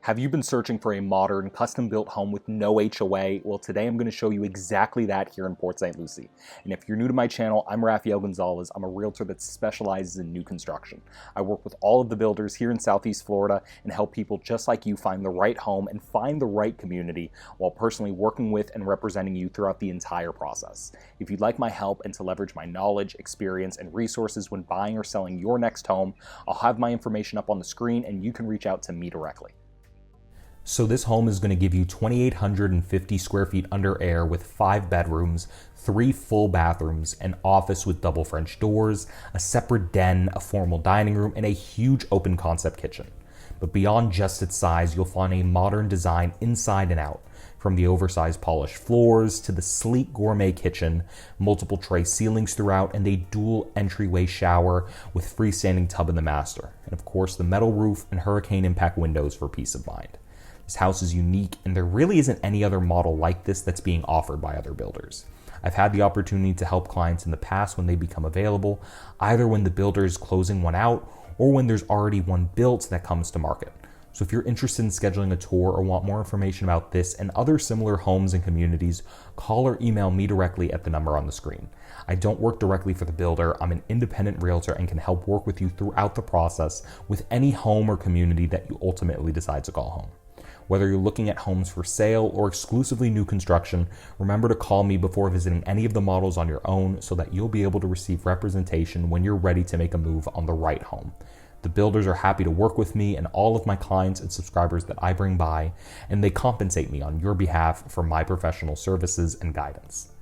Have you been searching for a modern, custom-built home with no HOA? Well, today I'm going to show you exactly that here in Port St Lucie. And if you're new to my channel, I'm Raphael Gonzalez. I'm a realtor that specializes in new construction. I work with all of the builders here in Southeast Florida and help people just like you find the right home and find the right community while personally working with and representing you throughout the entire process. If you'd like my help and to leverage my knowledge, experience, and resources when buying or selling your next home, I'll have my information up on the screen and you can reach out to me directly. So this home is going to give you 2,850 square feet under air with 5 bedrooms, 3 full bathrooms, an office with double French doors, a separate den, a formal dining room, and a huge open concept kitchen. But beyond just its size, you'll find a modern design inside and out, from the oversized polished floors to the sleek gourmet kitchen, multiple tray ceilings throughout, and a dual entryway shower with freestanding tub in the master. And of course, the metal roof and hurricane impact windows for peace of mind. This house is unique, and there really isn't any other model like this that's being offered by other builders. I've had the opportunity to help clients in the past when they become available, either when the builder is closing one out or when there's already one built that comes to market. So if you're interested in scheduling a tour or want more information about this and other similar homes and communities, call or email me directly at the number on the screen. I don't work directly for the builder. I'm an independent realtor and can help work with you throughout the process with any home or community that you ultimately decide to call home. Whether you're looking at homes for sale or exclusively new construction, remember to call me before visiting any of the models on your own so that you'll be able to receive representation when you're ready to make a move on the right home. The builders are happy to work with me and all of my clients and subscribers that I bring by, and they compensate me on your behalf for my professional services and guidance.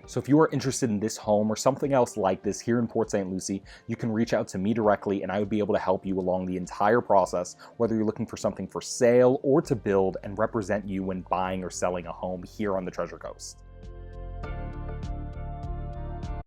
So if you are interested in this home or something else like this here in Port St. Lucie, you can reach out to me directly and I would be able to help you along the entire process, whether you're looking for something for sale or to build, and represent you when buying or selling a home here on the Treasure Coast.